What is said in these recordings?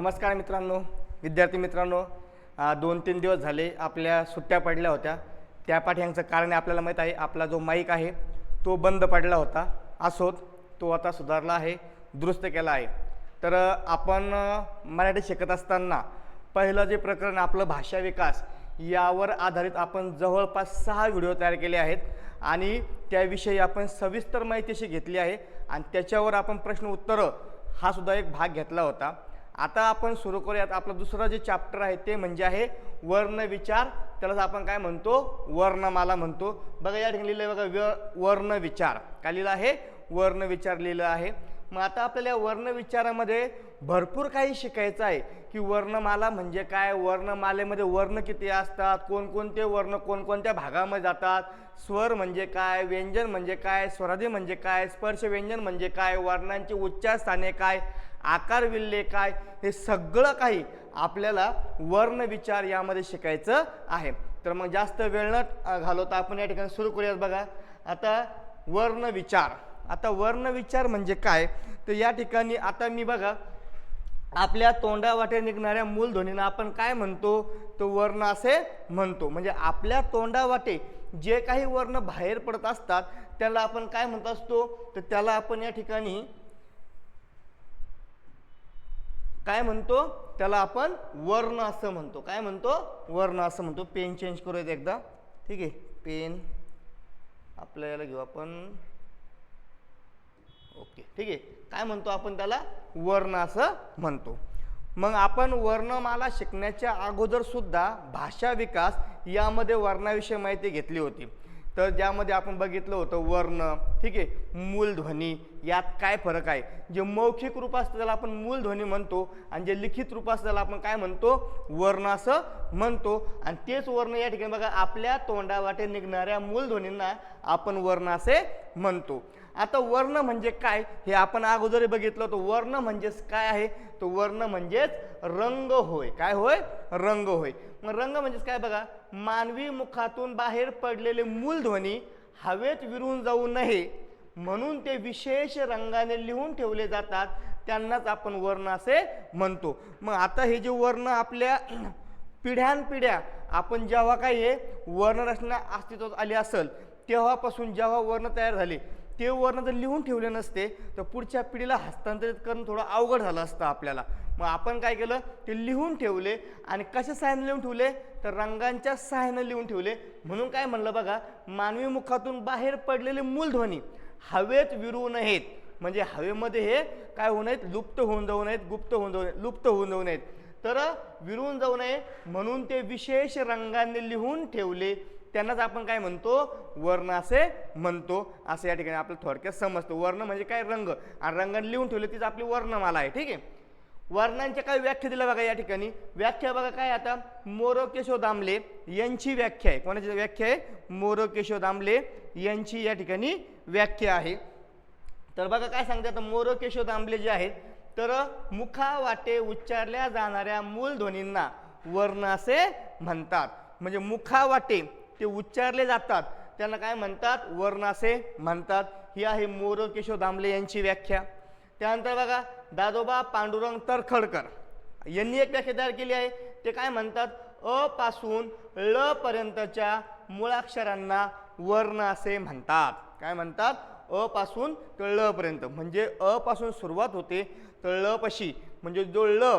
नमस्कार मित्रांनो, विद्यार्थी मित्रांनो, 2-3 दिवस झाले आपल्या सुट्ट्या पडल्या होत्या. त्या पाठीमागचं कारण आपल्याला माहीत आहे. आपला जो माईक आहे तो बंद पडला होता. असोत, तो आता सुधारला आहे, दुरुस्त केला आहे. तर आपण मराठी शिकत असताना पहिलं जे प्रकरण आपलं भाषा विकास यावर आधारित आपण जवळपास 6 व्हिडिओ तयार केले आहेत आणि त्याविषयी आपण सविस्तर माहिती अशी घेतली आहे आणि त्याच्यावर आपण प्रश्न उत्तरं हा सुद्धा एक भाग घेतला होता. आता आपण सुरू करूयात. आपलं दुसरं जे चॅप्टर आहे ते म्हणजे आहे वर्णविचार. त्यालाच आपण काय म्हणतो, वर्णमाला म्हणतो. बघा या ठिकाणी लिहिलं आहे बघा, वर्णविचार काय लिहिलं आहे, वर्णविचार लिहिलं आहे. मग आता आपल्याला या वर्णविचारामध्ये भरपूर काही शिकायचं आहे की वर्णमाला म्हणजे काय, वर्णमालेमध्ये वर्ण किती असतात, कोणकोणते वर्ण कोणकोणत्या भागामध्ये जातात, स्वर म्हणजे काय, व्यंजन म्हणजे काय, स्वरादी म्हणजे काय, स्पर्श व्यंजन म्हणजे काय, वर्णांची उच्चारस्थाने काय, आकार विल्हे काय, हे सगळं काही आपल्याला वर्णविचार यामध्ये शिकायचं आहे. तर मग जास्त वेळ न घालवता आपण या ठिकाणी सुरू करूयात. बघा आता वर्णविचार. आता वर्णविचार म्हणजे काय, तर या ठिकाणी आता मी बघा आपल्या तोंडावाटे निघणाऱ्या मूलध्वनींना आपण काय म्हणतो, तो वर्ण असे म्हणतो. म्हणजे आपल्या तोंडावाटे जे काही वर्ण बाहेर पडत असतात त्याला आपण काय म्हणत असतो, तर त्याला आपण या ठिकाणी काय म्हणतो, त्याला आपण वर्ण असं म्हणतो. काय म्हणतो, वर्ण असं म्हणतो. पेन चेंज करूयात एकदा, ठीक आहे. पेन आपल्या याला घेऊ आपण, ओके ठीक आहे. काय म्हणतो आपण त्याला, वर्ण असं म्हणतो. मग आपण वर्णमाला शिकण्याच्या अगोदर सुद्धा भाषा विकास यामध्ये वर्णाविषयी माहिती घेतली होती. तर ज्यामध्ये आपण बघितलं होतं वर्ण, ठीक आहे, मूलध्वनी यात काय फरक आहे. जे मौखिक रूप असतं त्याला आपण मूलध्वनी म्हणतो आणि जे लिखित रूप असतं त्याला आपण काय म्हणतो, वर्ण असं म्हणतो. आणि तेच वर्ण या ठिकाणी बघा आपल्या तोंडावाटे निघणाऱ्या मूलध्वनींना आपण वर्ण असे म्हणतो. आता वर्ण म्हणजे काय हे आपण अगोदर बघितलं होतं. वर्ण म्हणजेच काय आहे, तो वर्ण म्हणजेच रंग होय. काय होय, रंग होय. मग रंग म्हणजेच काय बघा, मानवी मुखातून बाहेर पडलेले मूलध्वनी हवेत विरून जाऊ नये म्हणून ते विशेष रंगाने लिहून ठेवले जातात, त्यांनाच आपण वर्ण असे म्हणतो. मग आता हे जे वर्ण आपल्या पिढ्यानपिढ्या आपण जेव्हा काही हे वर्णरचना अस्तित्वात आली असेल तेव्हापासून जेव्हा वर्ण तयार झाले ते वर्ण जर लिहून ठेवले नसते तर पुढच्या पिढीला हस्तांतरित करणं थोडं अवघड झालं असतं आपल्याला. मग आपण काय केलं, ते लिहून ठेवले. आणि कशा सहाय्याने लिहून ठेवले, तर रंगांच्या सहाय्याने लिहून ठेवले. म्हणून काय म्हणलं बघा, मानवी मुखातून बाहेर पडलेले मूलध्वनी हवेत विरू नयेत. म्हणजे हवेमध्ये हे काय होऊ नयेत, लुप्त होऊन जाऊ नयेत, गुप्त होऊन जाऊ नयेत, लुप्त होऊन जाऊ नयेत, तर विरून जाऊ नये म्हणून ते विशेष रंगाने लिहून ठेवले, त्यांनाच आपण काय म्हणतो, वर्ण असे म्हणतो. असं या ठिकाणी आपलं थोडक्यात समजतं. वर्ण म्हणजे काय, रंग, आणि रंगाने लिहून ठेवले तीच आपली वर्णमाला आहे. ठीक आहे. वर्णांच्या काय व्याख्या दिल्या बघा या ठिकाणी. व्याख्या बघा काय, आता मोरकेशव दामले यांची व्याख्या आहे. कोणाची व्याख्या आहे, मोरकेशव दामले यांची या ठिकाणी व्याख्या आहे. तर बघा काय सांगते आता मोरकेशव दामले जे आहेत, तर मुखावाटे उच्चारल्या जाणाऱ्या मूलध्वनींना वर्ण असे म्हणतात. म्हणजे मुखावाटे ते उच्चारले जातात त्यांना काय म्हणतात, वर्ण असे म्हणतात. ही आहे मोरकेशव दामले यांची व्याख्या. त्यानंतर बघा दादोबा पांडुरंग तरखडकर यांनी एक व्याख्या तयार केली आहे. ते काय म्हणतात, अ पासून ल पर्यंतच्या मुळाक्षरांना वर्ण असे म्हणतात. काय म्हणतात, अ पासून तर ल पर्यंत. म्हणजे अ पासून सुरुवात होते तर ल पशी, म्हणजे जो ल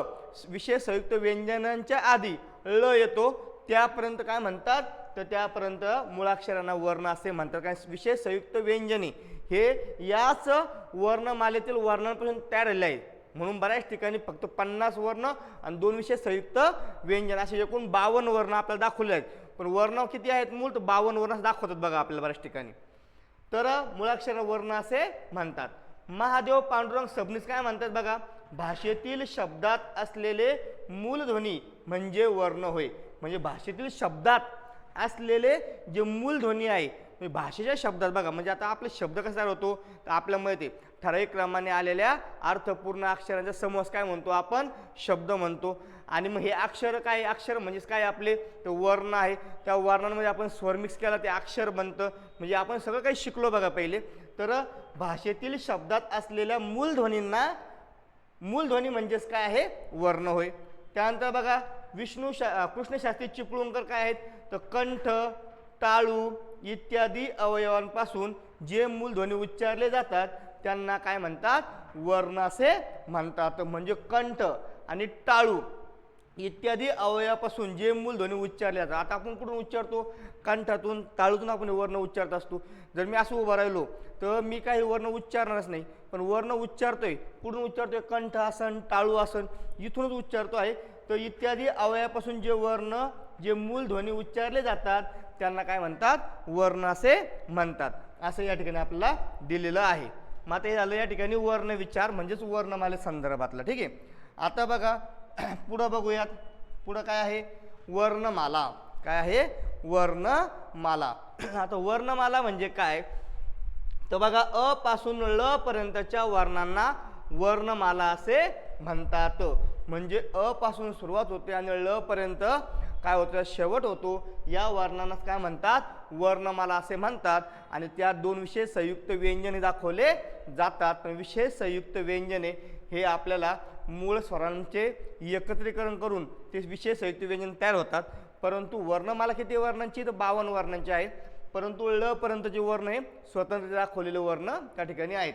विशेष संयुक्त व्यंजनांच्या आधी ल येतो त्यापर्यंत काय म्हणतात, तर त्यापर्यंत मुळाक्षरांना वर्ण असे म्हणतात. कारण विशेष संयुक्त व्यंजने हे याच वर्णमालेतील वर्णांपासून तयार झालेले आहेत. म्हणून बऱ्याच ठिकाणी फक्त 50 वर्ण आणि 2 विशेष संयुक्त व्यंजन असे एकूण 52 वर्ण आपल्याला दाखवले आहेत. पण वर्ण किती आहेत मूळ, तर 52 वर्ण दाखवतात बघा आपल्याला बऱ्याच ठिकाणी. तर मुळाक्षर वर्ण असे म्हणतात. महादेव पांडुरंग सबनीस काय म्हणतात बघा, भाषेतील शब्दात असलेले मूलध्वनी म्हणजे वर्ण होय. म्हणजे भाषेतील शब्दात असलेले जे मूलध्वनी आहे, म्हणजे भाषेच्या शब्दात बघा, म्हणजे आता आपले शब्द कसा होतो, तर आपल्या माहिती ठराविक क्रमाने आलेल्या अर्थपूर्ण अक्षरांचा समूह काय म्हणतो आपण, शब्द म्हणतो. आणि मग हे अक्षर काय, अक्षर म्हणजेच काय आपले ते वर्ण आहे. त्या वर्णांमध्ये आपण स्वर मिक्स केला ते अक्षर बनतं. म्हणजे आपण सगळं काही शिकलो बघा पहिले. तर भाषेतील शब्दात असलेल्या मूलध्वनींना मूलध्वनी म्हणजेच काय आहे, वर्ण होय. त्यानंतर बघा कृष्णशास्त्री चिपळूणकर काय आहेत, तर कंठ, टाळू इत्यादी अवयवांपासून जे मूलध्वनी उच्चारले जातात त्यांना काय म्हणतात, वर्ण असे म्हणतात. म्हणजे कंठ आणि टाळू इत्यादी अवयवापासून जे मूलध्वनी उच्चारले जातात. आता आपण कुठून उच्चारतो, कंठातून, टाळूतून आपण वर्ण उच्चारत असतो. जर मी असं उभं राहिलो तर मी काही वर्ण उच्चारणारच नाही, पण वर्ण उच्चारतोय. कुठून उच्चारतोय, कंठ आसन, टाळू आसन इथूनच उच्चारतो आहे. तर इत्यादी अवयवापासून जे वर्ण, जे मूलध्वनी उच्चारले जातात त्यांना काय म्हणतात, वर्ण असे म्हणतात. असं या ठिकाणी आपल्याला दिलेलं आहे. मग आता हे झालं या ठिकाणी वर्ण विचार म्हणजेच वर्णमाले संदर्भातलं. ठीक आहे. आता बघा पुढं बघूयात. पुढं काय आहे, वर्णमाला. काय आहे, वर्णमाला. आता वर्णमाला म्हणजे काय, तर बघा अ पासून ल पर्यंतच्या वर्णांना वर्णमाला असे म्हणतात. म्हणजे अ पासून सुरुवात होते आणि ल पर्यंत काय होतं, शेवट होतो. या वर्णांना काय म्हणतात, वर्णमाला असे म्हणतात. आणि त्या दोन विशेष संयुक्त व्यंजने दाखवले जातात. पण विशेष संयुक्त व्यंजने हे आपल्याला मूळ स्वरांचे एकत्रीकरण करून ते विशेष संयुक्त व्यंजन तयार होतात. परंतु वर्णमाला किती वर्णांची, तर 52 वर्णांची आहेत. परंतु ल पर्यंत जे वर्ण आहे स्वतंत्र दाखवलेले वर्ण त्या ठिकाणी आहेत.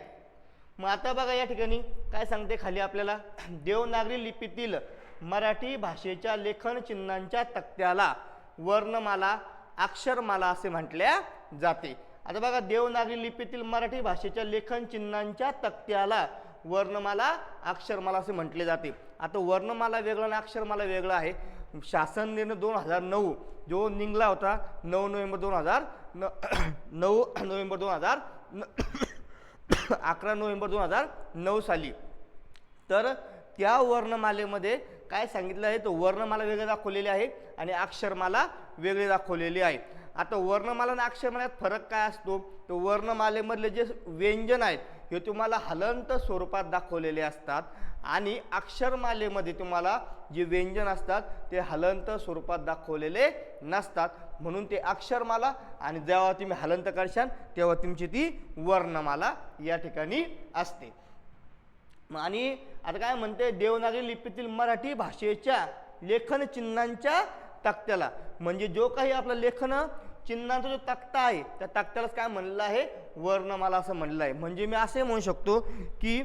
मग आता बघा या ठिकाणी काय सांगते खाली आपल्याला, देवनागरी लिपीतील मराठी भाषेच्या लेखन चिन्हांच्या तक्त्याला वर्णमाला, अक्षरमाला असे म्हटल्या जाते. आता बघा देवनागरी लिपीतील मराठी भाषेच्या लेखन चिन्हांच्या तक्त्याला वर्णमाला, अक्षरमाला असे म्हटले जाते. आता वर्णमाला वेगळं आणि अक्षरमाला वेगळं आहे. शासन निर्णय 2009 जो निघाला होता 9 नोव्हेंबर 11 नोव्हेंबर 2009 साली, तर त्या वर्णमालेमध्ये काय सांगितलं आहे, तर वर्णमाला वेगळे दाखवलेली आहे आणि अक्षरमाला वेगळे दाखवलेली आहे. आता वर्णमाला आणि अक्षरमालात फरक काय असतो, तर वर्णमालेमधले जे व्यंजन आहेत हे तुम्हाला हलंत स्वरूपात दाखवलेले असतात आणि अक्षरमालेमध्ये तुम्हाला जे व्यंजन असतात ते हलंत स्वरूपात दाखवलेले नसतात. म्हणून ते अक्षरमाला आणि जेव्हा तुम्ही हलंत करशाल तेव्हा तुमची ती वर्णमाला या ठिकाणी असते. आणि आता काय म्हणते, देवनागरी लिपीतील मराठी भाषेच्या लेखन चिन्हांच्या तक्त्याला, म्हणजे जो काही आपला लेखन चिन्हांचा जो तक्ता आहे त्या तक्त्यालाच काय म्हणलेलं आहे, वर्णमाला असं म्हणलेलं आहे. म्हणजे मी असे म्हणू शकतो की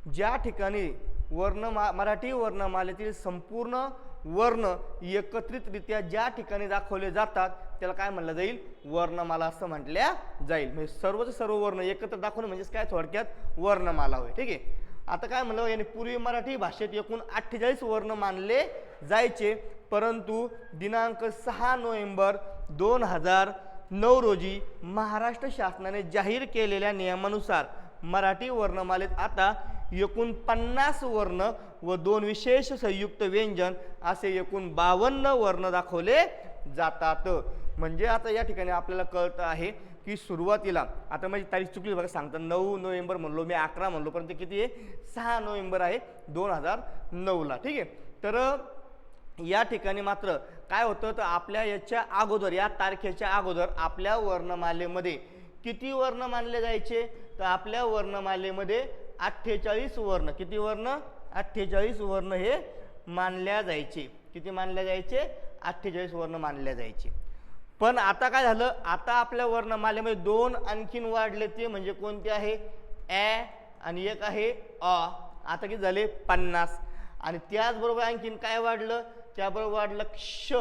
ज्या ठिकाणी मराठी वर्णमालेतील संपूर्ण वर्ण एकत्रितरित्या ज्या ठिकाणी दाखवले जातात त्याला काय म्हणलं जाईल, वर्णमाला असं म्हटल्या जाईल. म्हणजे सर्वच सर्व वर्ण एकत्र दाखवणे म्हणजेच काय, थोडक्यात वर्णमाला होय. ठीक आहे. आता काय म्हणलं, याने पूर्वी मराठी भाषेत एकूण 48 वर्ण मानले जायचे. परंतु दिनांक 6 नोव्हेंबर 2009 रोजी महाराष्ट्र शासनाने जाहीर केलेल्या नियमानुसार मराठी वर्णमालेत आता एकूण 50 वर्ण व 2 विशेष संयुक्त व्यंजन असे एकूण 52 वर्ण दाखवले जातात. म्हणजे आता या ठिकाणी आपल्याला कळतं आहे की सुरुवातीला, आता माझी तारीख चुकली बघा, सांगता 9 नोव्हेंबर म्हणलो मी, 11 म्हणलो, परंतु किती आहे, 6 नोव्हेंबर आहे 2009ला. ठीक आहे. तर या ठिकाणी मात्र काय होतं, तर आपल्या याच्या अगोदर, या तारखेच्या अगोदर आपल्या वर्णमालेमध्ये किती वर्ण मानले जायचे, तर आपल्या वर्णमालेमध्ये 48 वर्ण, किती वर्ण, 48 वर्ण हे मानल्या जायचे. किती मानल्या जायचे, 48 वर्ण मानल्या जायचे. पण आता काय झालं, आता आपल्या वर्णमालेमध्ये 2 आणखीन वाढले, ते म्हणजे कोणते आहे, ॲ आणि एक आहे अ. आता किती झाले, 50. आणि त्याचबरोबर आणखीन काय वाढलं, त्याबरोबर वाढलं क्ष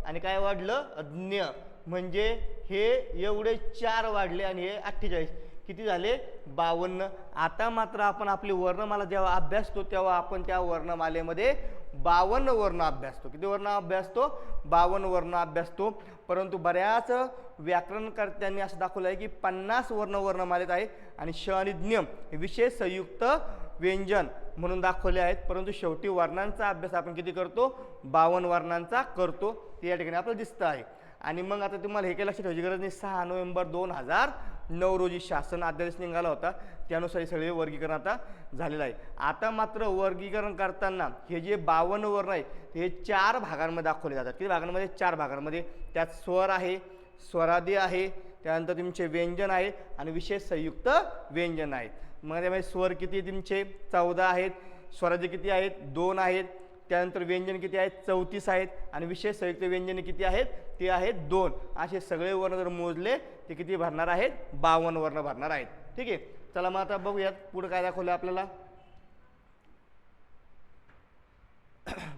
आणि काय वाढलं, ज्ञ. म्हणजे हे एवढे 4 वाढले आणि हे 48 किती झाले, 52. आता मात्र आपण आपली वर्णमाला जेव्हा अभ्यासतो तेव्हा आपण त्या वर्णमालेमध्ये 52 वर्ण अभ्यासतो. किती वर्ण अभ्यासतो, 52 वर्ण अभ्यासतो. परंतु बऱ्याच व्याकरणकर्त्यांनी असं दाखवलं आहे की 50 वर्ण वर्णमालेत आहे आणि श आणि ज्ञ हे विशेष संयुक्त व्यंजन म्हणून दाखवले आहेत. परंतु शेवटी वर्णांचा अभ्यास आपण किती करतो, 52 वर्णांचा करतो. ते या ठिकाणी आपल्याला दिसतं आहे. आणि मग आता तुम्हाला हे काही लक्षात ठेवायची गरज नाही, 6 नोव्हेंबर 2009 रोजी शासन अध्यादेश निघाला होता, त्यानुसार हे सगळे वर्गीकरण आता झालेलं आहे. आता मात्र वर्गीकरण करताना हे जे 52 वर्ण आहे हे 4 भागांमध्ये दाखवले जातात. किती भागांमध्ये, 4 भागांमध्ये. त्यात स्वर आहे, स्वरादी आहे, त्यानंतर तुमचे व्यंजन आहे आणि विशेष संयुक्त व्यंजन आहे. मग त्यामध्ये स्वर किती तुमचे 14 आहेत, स्वराज्य किती आहेत 2 आहेत. त्यानंतर व्यंजन किती आहेत 34 आहेत आणि विशेष संयुक्त व्यंजने किती आहेत ते आहेत 2. असे सगळे वर्ण जर मोजले ते किती भरणार आहेत 52 वर्ण भरणार आहेत. ठीक आहे, चला मग आता बघूयात पुढे काय दाखवलं आपल्याला.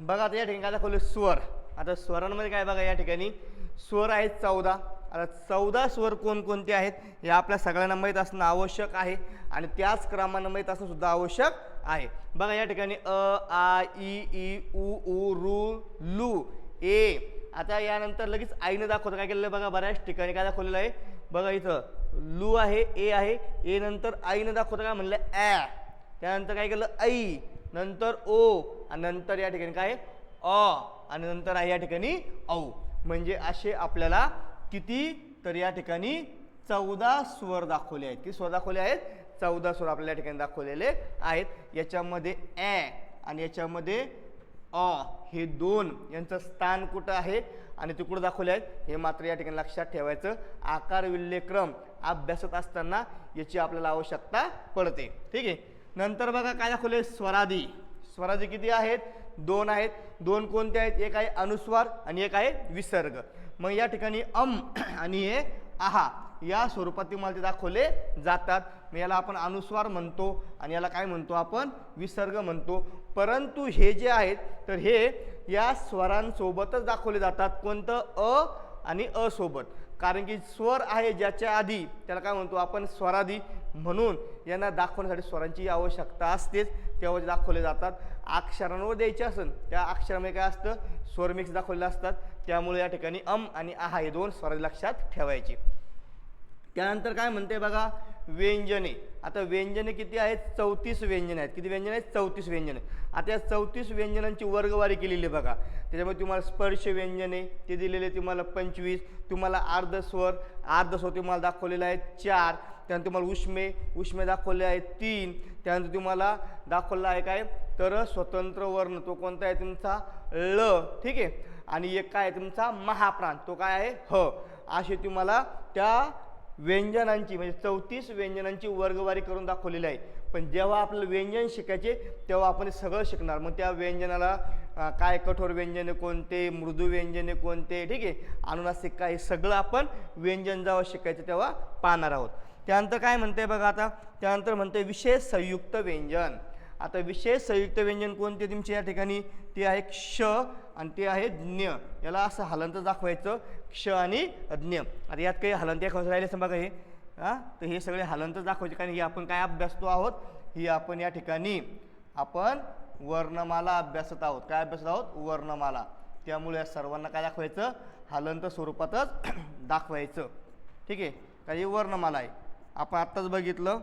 बघा आता या ठिकाणी काय दाखवलं स्वर. आता स्वरांमध्ये काय बघा या ठिकाणी स्वर आहेत 14. आता 14 स्वर कोणकोणते आहेत हे आपल्या सगळ्यांना माहीत असणं आवश्यक आहे आणि त्याच क्रमानं माहीत असणं सुद्धा आवश्यक आहे. बघा या ठिकाणी अ आ इ ई उ ऊ रू लू ए. आता यानंतर लगेच आईनं दाखवतं काय केलेलं बघा बऱ्याच ठिकाणी काय दाखवलेलं आहे बघा इथं लू आहे ए आहे ए नंतर आईनं दाखवतं काय म्हणलं ॲ. त्यानंतर काय केलं ऐ नंतर ओ आणि नंतर या ठिकाणी काय अ आणि नंतर आहे या ठिकाणी औ. म्हणजे असे आपल्याला किती तर या ठिकाणी 14 स्वर दाखवले आहेत. किती स्वर दाखवले आहेत 14 स्वर आपल्याला या ठिकाणी दाखवलेले आहेत. याच्यामध्ये ॲ आणि याच्यामध्ये अ हे 2 यांचं स्थान कुठं आहे आणि ते कुठं दाखवले आहेत हे मात्र या ठिकाणी लक्षात ठेवायचं. आकार विल्लेक्रम अभ्यासत असताना याची आपल्याला आवश्यकता पडते. ठीक आहे, नंतर बघा काय दाखवले स्वरादी. स्वरादी किती आहेत 2 आहेत. 2 कोणते आहेत एक आहे अनुस्वार आणि एक आहे विसर्ग. मग या ठिकाणी आणि हे आहा या स्वरूपात तुम्हाला ते दाखवले जातात. मग याला आपण अनुस्वार म्हणतो आणि याला काय म्हणतो आपण विसर्ग म्हणतो. परंतु हे जे आहेत तर हे या स्वरांसोबतच दाखवले जातात. कोणतं अ आणि अ सोबत. कारण की स्वर आहे ज्याच्या आधी त्याला काय म्हणतो आपण स्वरादी. म्हणून यांना दाखवण्यासाठी स्वरांची आवश्यकता असतेच तेव्हा दाखवले जातात. अक्षरांवर द्यायचे असेल त्या अक्षरामध्ये काय असतं स्वर मिक्स दाखवलेले असतात. त्यामुळे या ठिकाणी आणि आहा हे 2 स्वर लक्षात ठेवायचे. त्यानंतर काय म्हणते बघा व्यंजने. आता व्यंजने किती आहेत 34 व्यंजने आहेत. किती व्यंजने आहेत 34 व्यंजने. आता या 34 व्यंजनांची वर्गवारी केलेली बघा. त्याच्यामध्ये तुम्हाला स्पर्श व्यंजने ते दिलेले तुम्हाला 25. तुम्हाला अर्धस्वर तुम्हाला दाखवलेले आहेत 4. त्यानंतर तुम्हाला उष्मे दाखवले आहेत 3. त्यानंतर तुम्हाला दाखवला आहे काय तर स्वतंत्र वर्ण तो कोणता आहे तुमचा ल. ठीक आहे, आणि एक काय आहे तुमचा महाप्राण तो काय आहे ह. असे तुम्हाला त्या व्यंजनांची म्हणजे 34 व्यंजनांची वर्गवारी करून दाखवलेली आहे. पण जेव्हा आपलं व्यंजन शिकायचे तेव्हा आपण सगळं शिकणार. मग त्या व्यंजनाला काय कठोर व्यंजने कोणते मृदू व्यंजने कोणते ठीक आहे अनुनासिक काय सगळं आपण व्यंजन जेव्हा शिकायचं तेव्हा पाहणार आहोत. त्यानंतर काय म्हणते बघा आता त्यानंतर म्हणते विशेष संयुक्त व्यंजन. आता विशेष संयुक्त व्यंजन कोणते तुमचे या ठिकाणी ते आहे क्ष आणि ते आहे ज्ञ. याला असं हलंत दाखवायचं क्ष आणि ज्ञ. आता यात काही हलंत राहिले असं बघा हे तर हे सगळे हलंत दाखवायचे कारण हे आपण काय अभ्यासतो आहोत ही आपण या ठिकाणी आपण वर्णमाला अभ्यासत आहोत. काय अभ्यासत आहोत वर्णमाला. त्यामुळे या सर्वांना काय दाखवायचं हलंत स्वरूपातच दाखवायचं. ठीक आहे, काही वर्णमाला आहे. आपण आत्ताच बघितलं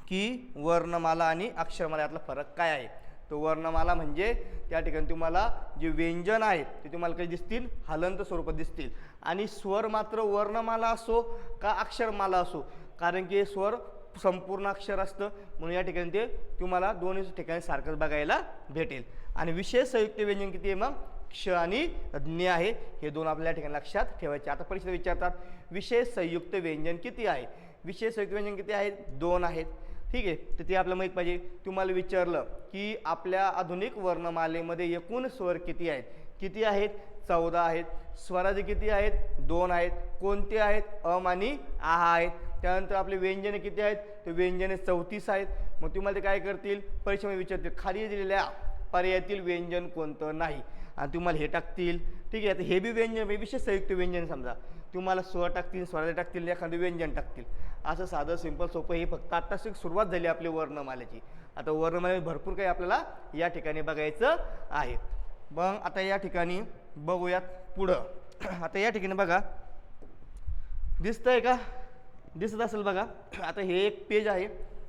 की वर्णमाला आणि अक्षरमाला यातला फरक काय आहे. तो वर्णमाला म्हणजे त्या ठिकाणी तुम्हाला जे व्यंजन आहेत ते तुम्हाला काही दिसतील हलंत स्वरूपात दिसतील. आणि स्वर मात्र वर्णमाला असो का अक्षरमाला असो कारण की स्वर संपूर्ण अक्षर असतं म्हणून या ठिकाणी ते तुम्हाला दोन्ही ठिकाणी सारखंच बघायला भेटेल. आणि विशेष संयुक्त व्यंजन किती आहे मग क्ष आणि ज्ञ आहे. हे 2 आपल्या ठिकाणी लक्षात ठेवायचे. आता परीक्षेत विचारतात विशेष संयुक्त व्यंजन किती आहे. विशेष संयुक्त व्यंजन किती आहेत 2 आहेत. ठीक आहे, तर ते आपल्याला माहीत पाहिजे. तुम्हाला विचारलं की आपल्या आधुनिक वर्णमालेमध्ये एकूण स्वर किती आहेत. किती आहेत 14 आहेत. स्वरादी किती आहेत 2 आहेत. कोणते आहेत आणि आहा आहेत. त्यानंतर आपले व्यंजने किती आहेत ते व्यंजने 34 आहेत. मग तुम्हाला ते काय करतील परीक्षेमध्ये विचारतील खाली दिलेल्या पर्यायातील व्यंजन कोणतं नाही आणि तुम्हाला हे टाकतील. ठीक आहे, आता हे बी व्यंजन विशेष संयुक्त व्यंजन समजा तुम्हाला स्वर टाकतील स्वरादी टाकतील एखादं व्यंजन टाकतील. असं साधं सिंपल सोपं हे फक्त आत्ताच सुरुवात झाली आपली वर्णमालेची. आता वर्णमालेत भरपूर काही आपल्याला या ठिकाणी बघायचं आहे. मग आता या ठिकाणी बघूयात पुढं. आता या ठिकाणी बघा दिसतंय का दिसत असेल बघा. आता हे एक पेज आहे.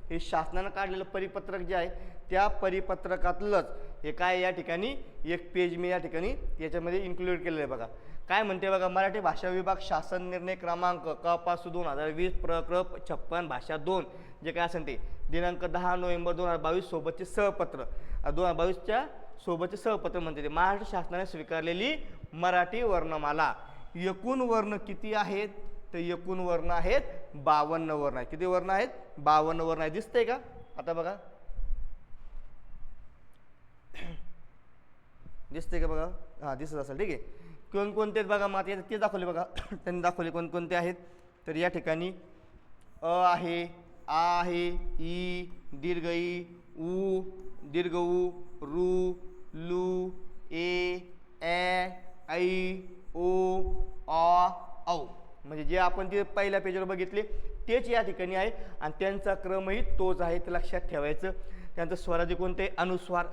हे शासनानं काढलेलं परिपत्रक जे आहे त्या परिपत्रकातलंच हे काय या ठिकाणी एक पेज मी या ठिकाणी याच्यामध्ये इन्क्लूड केलेलं आहे. बघा काय म्हणते बघा मराठी भाषा विभाग शासन निर्णय क्रमांक क/पासून 2020 प्र/क्र 56 भाषा 2 जे काय असेल ते दिनांक 10 नोव्हेंबर 2022 सोबतचे सहपत्र 2022च्या सोबतचे सहपत्र म्हणते ते महाराष्ट्र शासनाने स्वीकारलेली मराठी वर्णमाला. एकूण वर्ण किती आहेत तर एकूण वर्ण आहेत 52 वर्ण आहेत. किती वर्ण आहेत 52 वर्ण आहेत. दिसतंय का आता बघा दिसते का बघा? हां दिसत असेल, ठीक आहे. कोणकोणते आहेत बघा, मग ते दाखवले बघा. त्यांनी दाखवले कोणकोणते आहेत. तर या ठिकाणी अ आहे, आ आहे, ई, दीर्घ ई, उ, दीर्घ उ, रू, लू, ए, ऐ, ओ, आ, औ. म्हणजे जे आपण ते पहिल्या पेजवर बघितले तेच या ठिकाणी आहे आणि त्यांचा क्रमही तोच आहे, ते लक्षात ठेवायचं. त्यानंतर स्वराचे कोणते? अनुस्वार.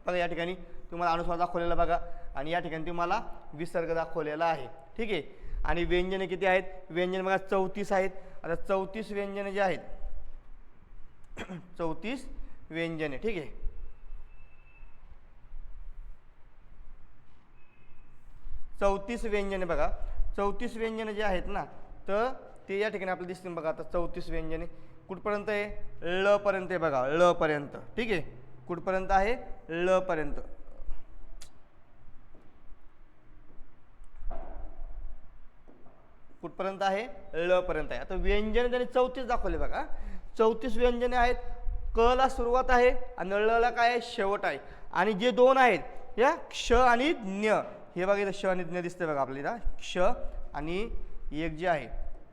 बघा या ठिकाणी तुम्हाला अनुस्वार दाखवलेला बघा आणि या ठिकाणी तुम्हाला विसर्ग दाखवलेला आहे, ठीक आहे. आणि व्यंजने किती आहेत? व्यंजन बघा 34 आहेत. आता 34 व्यंजने जे आहेत 34 व्यंजने, ठीक आहे. 34 व्यंजने बघा, 34 व्यंजने जे आहेत ना, तर ते या ठिकाणी आपल्याला दिसतील बघा. आता 34 व्यंजने कुठपर्यंत आहे? ल पर्यंत आहे बघा, ल पर्यंत, ठीक आहे. कुठपर्यंत आहे? ल पर्यंत. कुठपर्यंत आहे? ल पर्यंत आहे. आता व्यंजने त्यांनी 34 दाखवले बघा. 34 व्यंजने आहेत. क ला सुरुवात आहे आणि ळ ला काय आहे? शेवट आहे. आणि जे दोन आहेत या क्ष आणि ज्ञ, हे बघा इथं श आणि ज्ञ दिसते बघा आपल्याला. क्ष आणि एक जे आहे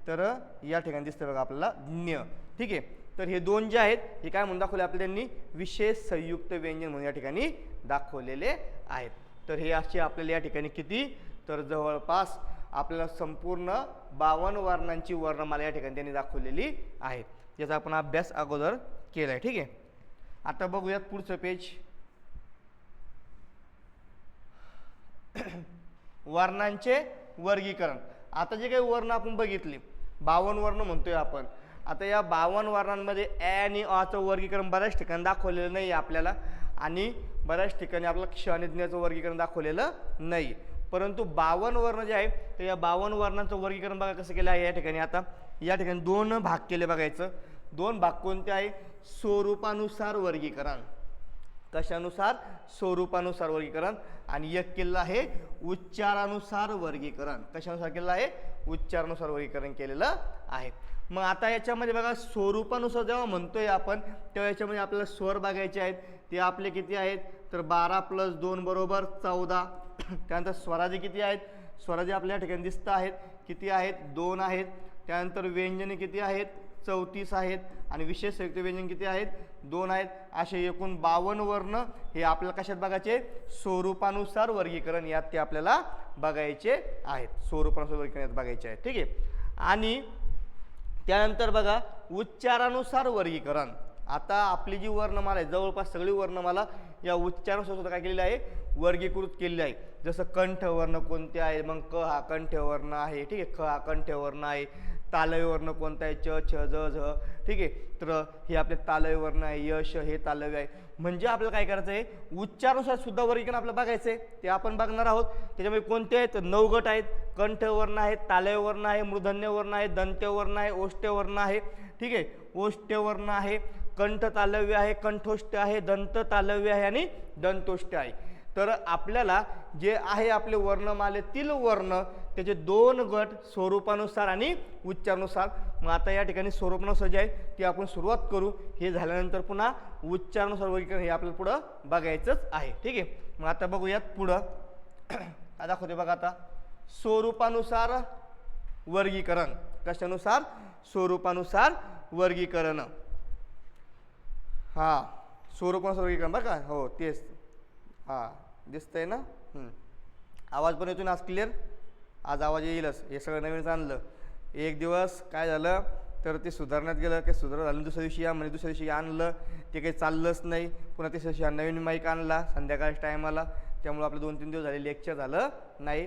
तर या ठिकाणी दिसते बघा आपल्याला ज्ञ, ठीक आहे. तर हे दोन जे आहेत हे काय म्हणून दाखवले आपल्याला? त्यांनी विशेष संयुक्त व्यंजन म्हणून या ठिकाणी दाखवलेले आहेत. तर हे असे आपल्याला या ठिकाणी किती? तर जवळपास आपल्याला संपूर्ण 52 वर्णांची वर्णमाला या ठिकाणी त्यांनी दाखवलेली आहे. याचा आपण अभ्यास अगोदर केला आहे, ठीक आहे. आता बघूयात पुढचं पेज. वर्णांचे वर्गीकरण. आता जे काही वर्ण आपण बघितले 52 वर्ण म्हणतोय आपण. आता या 52 वर्णांमध्ये ए आणि अचं वर्गीकरण बऱ्याच ठिकाणी दाखवलेलं नाही आपल्याला आणि बऱ्याच ठिकाणी आपल्याला क्ष आणि ज्ञाचं वर्गीकरण दाखवलेलं नाही. परंतु 52 वर्ण जे आहे तर या 52 वर्णांचं वर्गीकरण बघा कसं केलं आहे या ठिकाणी. आता या ठिकाणी 2 भाग केले बघायचं. 2 भाग कोणते आहे? स्वरूपानुसार वर्गीकरण. कशानुसार? स्वरूपानुसार वर्गीकरण. आणि एक केलेलं आहे उच्चारानुसार वर्गीकरण. कशानुसार केलेलं आहे? उच्चारानुसार वर्गीकरण केलेलं आहे. मग आता याच्यामध्ये बघा स्वरूपानुसार जेव्हा म्हणतोय आपण तेव्हा याच्यामध्ये आपल्याला स्वर बघायचे आहेत. ते आपले किती आहेत? तर 12 + 2 = 14. त्यानंतर स्वराजे किती आहेत? स्वराजे आपल्या ठिकाणी दिसत आहेत किती आहेत? 2 आहेत. त्यानंतर व्यंजने किती आहेत? 34 आहेत. आणि विशेष संयुक्त व्यंजन किती आहेत? 2 आहेत. असे एकूण 52 वर्ण हे आपल्याला कशात बघायचे? स्वरूपानुसार वर्गीकरण यात ते आपल्याला बघायचे आहेत. स्वरूपानुसार वर्गीकरण यात बघायचे आहेत, ठीक आहे. आणि त्यानंतर बघा उच्चारानुसार वर्गीकरण. आता आपली जी वर्णमाला आहे जवळपास सगळी वर्णमाला या उच्चारानुसार सुद्धा काय केलेली आहे? वर्गीकृत केलेली आहे. जसं कंठवर्ण कोणते आहे? मग क हा कंठवर्ण आहे, ठीक आहे. ख हा कंठवर्ण आहे. तालव्य वर्ण कोणता आहे? च, छ, ज, झ, ठीक आहे. तर हे आपले तालव्य वर्ण आहे. य, श हे तालव्य आहे. म्हणजे आपल्याला काय करायचं आहे? उच्चारानुसार सुद्धा वर्गीकरण आपल्याला बघायचं आहे. ते आपण बघणार आहोत. त्याच्यामध्ये कोणते आहेत? 9 गट आहेत. कंठवर्ण आहे, तालव्य वर्ण आहे, मूर्धन्य वर्ण आहे, दंत्यवर्ण आहे, ओष्ठ्यवर्ण आहे, ठीक आहे. ओष्ठ्यवर्ण आहे, कंठ तालव्य आहे, कंठोष्ठ आहे, दंत तालव्य आहे आणि दंतोष्ठ आहे. तर आपल्याला जे आहे आपले वर्णमालेतील वर्ण त्याचे 2 गट स्वरूपानुसार आणि उच्चारानुसार. मग आता या ठिकाणी स्वरूपानुसार जे आहे ते आपण सुरुवात करू. हे झाल्यानंतर पुन्हा उच्चारानुसार वर्गीकरण हे आपल्याला पुढं बघायचंच आहे, ठीक आहे. मग आता बघूयात पुढं काय दाखवते बघा. आता स्वरूपानुसार वर्गीकरण. कशानुसार? स्वरूपानुसार वर्गीकरण. हां स्वरूपानुसार वर्गीकरण बरं का. हो तेच. हां दिसतंय ना. आवाज पण येतो ना आज क्लिअर? आज आवाज येईलच. हे सगळं नवीनच आणलं. एक दिवस काय झालं तर ते सुधारण्यात गेलं, काही सुधारणा झालं. दुसऱ्या दिवशी या म्हणजे दुसऱ्या दिवशी आणलं ते काही चाललंच नाही. पुन्हा तिसऱ्या दिवशी नवीन माईक आणला संध्याकाळच्या टायमाला. त्यामुळं आपलं 2-3 दिवस झाले लेक्चर झालं नाही.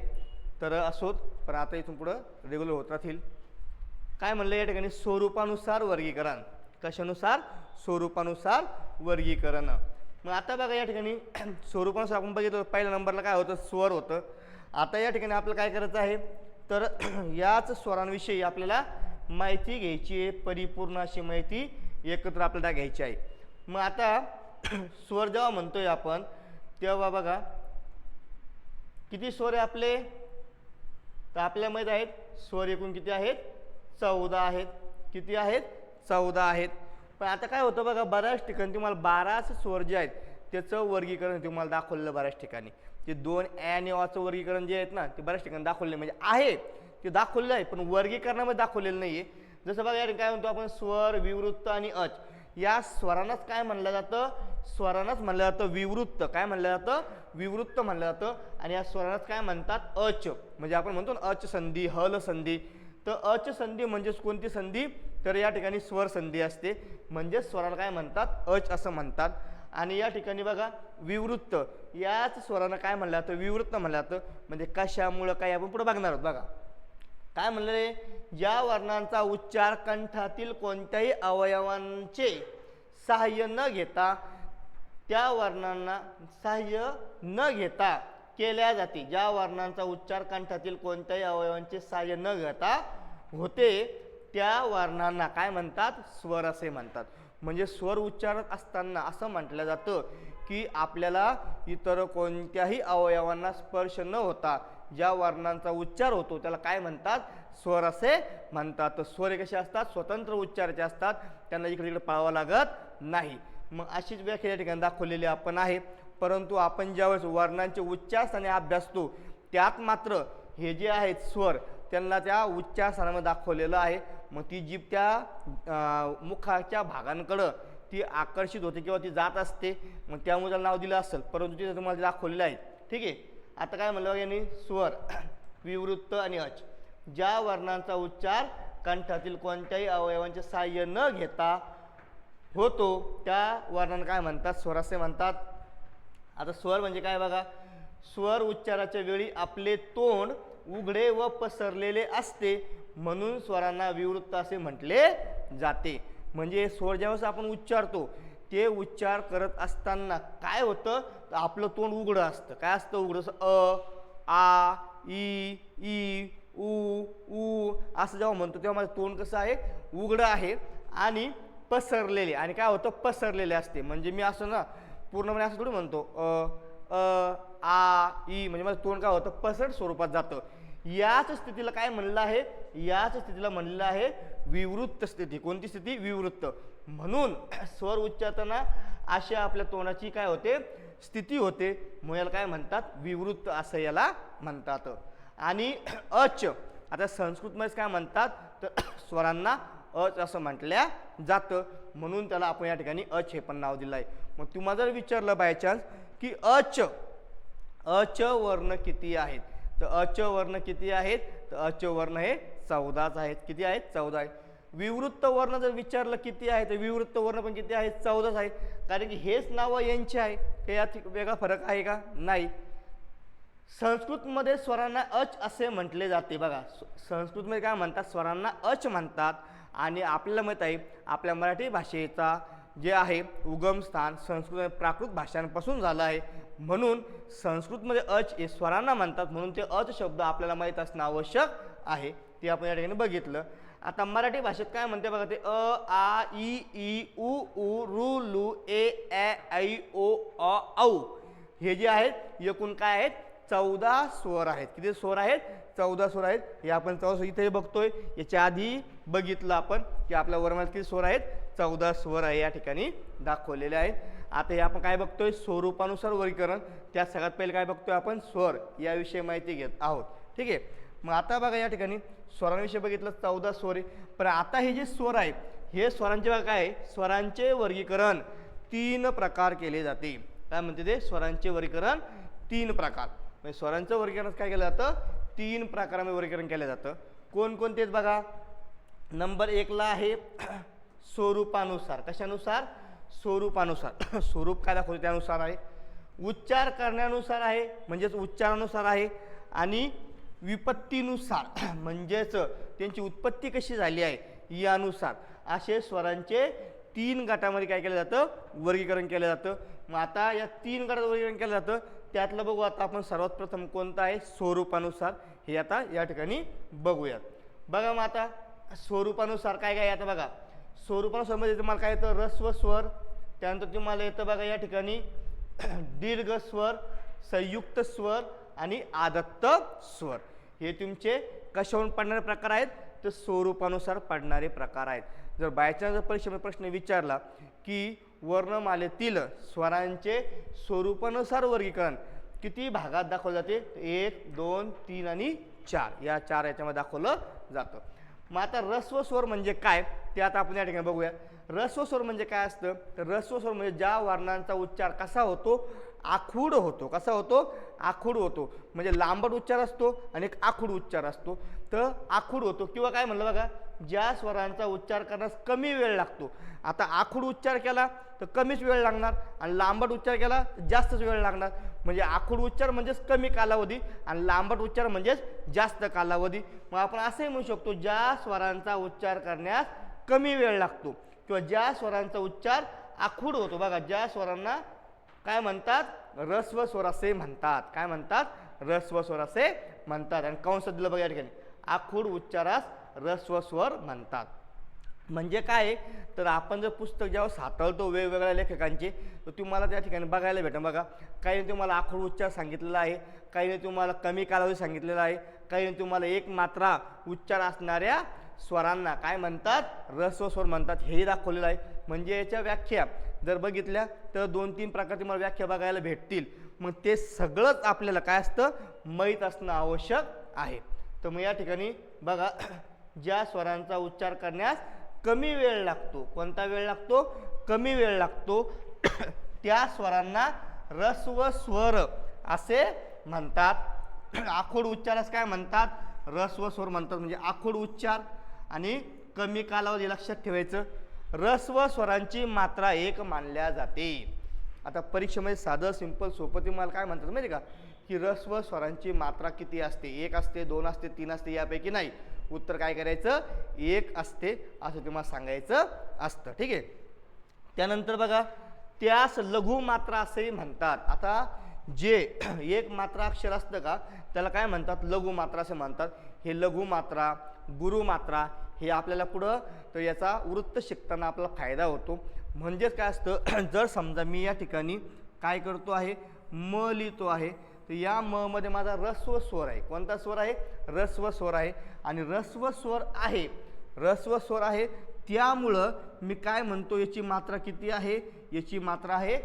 तर असोत पण आता इथून पुढं रेग्युलर होत राहतील. काय म्हणलं या ठिकाणी? स्वरूपानुसार वर्गीकरण. कशानुसार? स्वरूपानुसार वर्गीकरण. मग आता बघा या ठिकाणी स्वरूपानुसार आपण बघितलं पहिल्या नंबरला काय होतं? स्वर होतं. आता या ठिकाणी आपल्याला काय करायचं आहे तर याच स्वरांविषयी आपल्याला माहिती घ्यायची आहे. परिपूर्ण अशी माहिती एकत्र आपल्याला घ्यायची आहे. मग आता स्वर जेव्हा म्हणतोय आपण तेव्हा बघा किती स्वर आहे आपले? तर आपल्या माहीत आहेत स्वर एकूण किती आहेत? 14 आहेत. किती आहेत? 14 आहेत. पण आता काय होतं बघा बऱ्याच ठिकाणी तुम्हाला 12 स्वर जे आहेत त्याचं वर्गीकरण तुम्हाला दाखवलेलं बऱ्याच ठिकाणी. ते 2 आणि अचं वर्गीकरण जे आहेत ना ते बऱ्याच ठिकाणी दाखवले म्हणजे आहे ते दाखवलेलं आहे, पण वर्गीकरणामध्ये दाखवलेलं नाही आहे. जसं बघा या ठिकाणी काय म्हणतो आपण स्वर, विवृत्त आणि अच या स्वरांनाच काय म्हणलं जातं, स्वरांनाच म्हणलं जातं विवृत्त. काय म्हणलं जातं, विवृत्त म्हणलं जातं. आणि या स्वरांनाच काय म्हणतात, अच. म्हणजे आपण म्हणतो ना अच संधी, हल संधी. तर अच संधी म्हणजेच कोणती संधी, तर या ठिकाणी स्वर संधी असते, म्हणजे स्वराला काय म्हणतात, अच असं म्हणतात. आणि या ठिकाणी बघा विवृत्त, याच स्वरांना काय म्हणलं जातं, विवृत्त म्हणलं जातं. म्हणजे कशामुळं काय आपण पुढे बघणार आहोत. बघा काय म्हणलं रे, ज्या वर्णांचा उच्चार कंठातील कोणत्याही अवयवांचे सहाय्य न घेता, त्या वर्णांना सहाय्य न घेता केल्या जाते. ज्या वर्णांचा उच्चार कंठातील कोणत्याही अवयवांचे सहाय्य न घेता होते, त्या वर्णांना काय म्हणतात, स्वर असे म्हणतात. म्हणजे स्वर उच्चारत असताना असं म्हटलं जातं की आपल्याला इतर कोणत्याही अवयवांना स्पर्श न होता ज्या वर्णांचा उच्चार होतो त्याला काय म्हणतात, स्वर असे म्हणतात. स्वर कसे असतात, स्वतंत्र उच्चाराचे असतात, त्यांना इकडे तिकडे पाळावं लागत नाही. मग अशीच व्याख्या या ठिकाणी दाखवलेली आपण आहे. परंतु आपण ज्यावेळेस वर्णांचे उच्चारस्थाने अभ्यासतो त्यात मात्र हे जे आहेत स्वर त्यांना त्या उच्चारस्थानामध्ये दाखवलेलं आहे. मग ती जीभ त्या मुखाच्या भागांकडं ती आकर्षित होते किंवा ती जात असते, मग त्यामुळे त्याला नाव दिलं असेल, परंतु ते तुम्हाला दाखवलेलं आहे. ठीक आहे. आता काय म्हणलं यांनी, स्वर, विवृत्त आणि अच ज्या वर्णांचा उच्चार कंठातील कोणत्याही अवयवांचे सहाय्य न घेता होतो त्या वर्णांना काय म्हणतात, स्वर असे म्हणतात. आता स्वर म्हणजे काय बघा, स्वर उच्चाराच्या वेळी आपले तोंड उघडे व पसरलेले असते म्हणून स्वरांना विवृत्त असे म्हटले जाते. म्हणजे स्वर ज्यावेळेस आपण उच्चारतो ते उच्चार करत असताना काय होतं, तर आपलं तोंड उघडं असतं. काय असतं उघडं, अ, आ, ई, ई, उ, ऊ असं जेव्हा म्हणतो तेव्हा माझं तोंड कसं आहे, उघडं आहे आणि पसरलेले. आणि काय होतं, पसरलेले असते. म्हणजे मी असं ना पूर्णपणे असं थोडी म्हणतो आ, ई, म्हणजे माझं तोंड काय होतं, पसरट स्वरूपात जातं. याच स्थितीला काय म्हणलं आहे, याच स्थितीला म्हणलेलं आहे विवृत्त स्थिती. कोणती स्थिती, विवृत्त. म्हणून स्वर उच्चारताना अशा आपल्या तोंडाची काय होते, स्थिती होते, मग याला काय म्हणतात, विवृत्त असं याला म्हणतात. आणि अच, आता संस्कृतमध्ये काय म्हणतात, तर स्वरांना अच असं म्हटल्या जातं, म्हणून त्याला आपण या ठिकाणी अच हे पण नाव दिलं आहे. मग तुम्हाला जर विचारलं बाय चान्स की अच वर्ण किती आहेत, तर अच वर्ण किती आहेत, तर अच वर्ण हे 14 आहेत. किती आहेत, 14 आहेत. विवृत्त वर्ण जर विचारलं किती आहे, तर विवृत्त वर्ण पण किती आहेत, 14 आहेत. कारण की हेच नावं यांचे आहे, हे यात वेगळा फरक आहे का, नाही. संस्कृतमध्ये स्वरांना अच असे म्हटले जाते. बघा संस्कृतमध्ये काय म्हणतात, स्वरांना अच म्हणतात. आणि आपल्याला माहीत आहे आपल्या मराठी भाषेचा जे आहे उगमस्थान संस्कृत प्राकृत भाषांपासून झालं आहे, म्हणून संस्कृतमध्ये अच हे स्वरांना म्हणतात, म्हणून ते अच शब्द आपल्याला माहीत असणं आवश्यक आहे. ते आपण या ठिकाणी बघितलं. आता मराठी भाषेत काय म्हणते बघा, ते अ, आ, ई, ई, उ, ऊ, रू, लू, ए, ऐ, ओ, औ हे जे आहेत एकूण काय आहेत, 14 स्वर आहेत. किती स्वर आहेत, 14 स्वर आहेत. हे आपण 14 इथे बघतोय. याच्या आधी बघितलं आपण की आपल्या वर्णात किती स्वर आहेत, 14 स्वर आहे या ठिकाणी दाखवलेले आहेत. आता हे आपण काय बघतोय, स्वरूपानुसार वर्गीकरण. त्या सगळ्यात पहिले काय बघतोय आपण, स्वर याविषयी माहिती घेत आहोत. ठीक आहे. मग आता बघा या ठिकाणी स्वरांविषयी बघितलं, 14 स्वर आहे. पण आता हे जे स्वर आहे हे स्वरांचे बघा काय आहे, स्वरांचे वर्गीकरण 3 प्रकार केले जाते. काय म्हणते ते, स्वरांचे वर्गीकरण 3 प्रकार. म्हणजे स्वरांचं वर्गीकरण काय केलं जातं, 3 प्रकारामध्ये वर्गीकरण केलं जातं. कोणकोणतेच बघा, नंबर 1 ला आहे स्वरूपानुसार. कशानुसार, स्वरूपानुसार. स्वरूप काय दाखवतो त्यानुसार आहे. उच्चार करण्यानुसार आहे, म्हणजेच उच्चारानुसार आहे. आणि विपत्तीनुसार म्हणजेच त्यांची उत्पत्ती कशी झाली आहे यानुसार असे स्वरांचे 3 गटामध्ये काय केलं जातं, वर्गीकरण केलं जातं. मग आता या 3 गटात वर्गीकरण केलं जातं. त्यातलं बघू आता आपण सर्वात प्रथम कोणतं आहे, स्वरूपानुसार. हे आता या ठिकाणी बघूयात. बघा मग आता स्वरूपानुसार काय काय आता बघा, स्वरूपानुसार मध्ये तुम्हाला काय येतं, ऱ्हस्व स्वर. त्यानंतर तुम्हाला येतं बघा या ठिकाणी दीर्घ स्वर, संयुक्त स्वर आणि आदत्त स्वर. हे तुमचे कशावरून पडणारे प्रकार आहेत, तर स्वरूपानुसार पडणारे प्रकार आहेत. जर बायचान्स परीक्षेमध्ये प्रश्न विचारला की वर्णमालेतील स्वरांचे स्वरूपानुसार वर्गीकरण, किती भागात दाखवलं जाते? 1 2 3 आणि 4 या 4 याच्यामध्ये दाखवलं जातं. मग आता ऱ्हस्व स्वर म्हणजे काय ते आता आपण या ठिकाणी बघूया. ऱ्हस्व स्वर म्हणजे काय असतं? तर ऱ्हस्व स्वर म्हणजे ज्या वर्णांचा उच्चार कसा होतो? आखूड होतो. कसा होतो? आखूड होतो. म्हणजे लांबट उच्चार असतो आणि एक आखूड उच्चार असतो. तर आखूड होतो किंवा काय म्हणलं बघा, ज्या स्वरांचा उच्चार करण्यास कमी वेळ लागतो. आता आखूड उच्चार केला तर कमीच वेळ लागणार आणि लांबट उच्चार केला तर जास्तच वेळ लागणार. म्हणजे आखूड उच्चार म्हणजेच कमी कालावधी आणि लांबट उच्चार म्हणजेच जास्त कालावधी. मग आपण असंही म्हणू शकतो, ज्या स्वरांचा उच्चार करण्यास कमी वेळ लागतो किंवा ज्या स्वरांचा उच्चार आखूड होतो. बघा, ज्या स्वरांना काय म्हणतात? ऱ्हस्व स्वर असे म्हणतात. काय म्हणतात? ऱ्हस्व स्वर असे म्हणतात. आणि कंस दिलं बघा या ठिकाणी, आखूड उच्चारास ऱ्हस्व स्वर म्हणतात. म्हणजे काय? तर आपण जर पुस्तक जेव्हा साठवतो वेगवेगळ्या लेखकांचे, तर तुम्हाला त्या ठिकाणी बघायला भेटेल. बघा, काहीने तुम्हाला आखूड उच्चार सांगितलेला आहे, काहीने तुम्हाला कमी कालावधी सांगितलेला आहे, काहीने तुम्हाला एक मात्रा उच्चार असणाऱ्या स्वरांना काय म्हणतात? ऱ्हस्व स्वर म्हणतात, हेही दाखवलेलं आहे. म्हणजे याच्या व्याख्या जर बघितल्या तर 2-3 प्रकारची मला व्याख्या बघायला भेटतील. मग ते सगळंच आपल्याला काय असतं? माहीत असणं आवश्यक आहे. तर मग या ठिकाणी बघा, ज्या स्वरांचा उच्चार करण्यास कमी वेळ लागतो. कोणता वेळ लागतो? कमी वेळ लागतो. त्या स्वरांना ऱ्हस्व स्वर असे म्हणतात. आखूड उच्चारास काय म्हणतात? ऱ्हस्व स्वर म्हणतात. म्हणजे आखूड उच्चार आणि कमी कालावधी लक्षात ठेवायचं. ऱ्हस्व स्वरांची मात्रा 1 मानल्या जाते. आता परीक्षेमध्ये साधं सिंपल सोपं तुम्हाला काय म्हणतात माहिती का, की ऱ्हस्व स्वरांची मात्रा किती असते? 1 असते, 2 असते, 3 असते, यापैकी नाही. उत्तर काय करायचं? 1 असते असं तुम्हाला सांगायचं असतं. ठीक आहे. त्यानंतर बघा, त्यास लघु मात्रा असेही म्हणतात. आता जे एक मात्रा अक्षर असतं का त्याला काय म्हणतात? लघु मात्रा असे म्हणतात. हे लघु मात्रा, गुरु मात्रा हे आपल्याला पुढं तर याचा वृत्त शिकताना आपल्याला फायदा होतो. म्हणजेच काय असतं, जर समजा मी या ठिकाणी काय करतो आहे? म लिहितो आहे, तर या म मध्ये माझा ऱ्हस्व स्वर आहे. कोणता स्वर आहे? ऱ्हस्व स्वर आहे. आणि ऱ्हस्व स्वर आहे, ऱ्हस्व स्वर आहे, त्यामुळं मी काय म्हणतो? याची मात्रा किती आहे? याची मात्रा आहे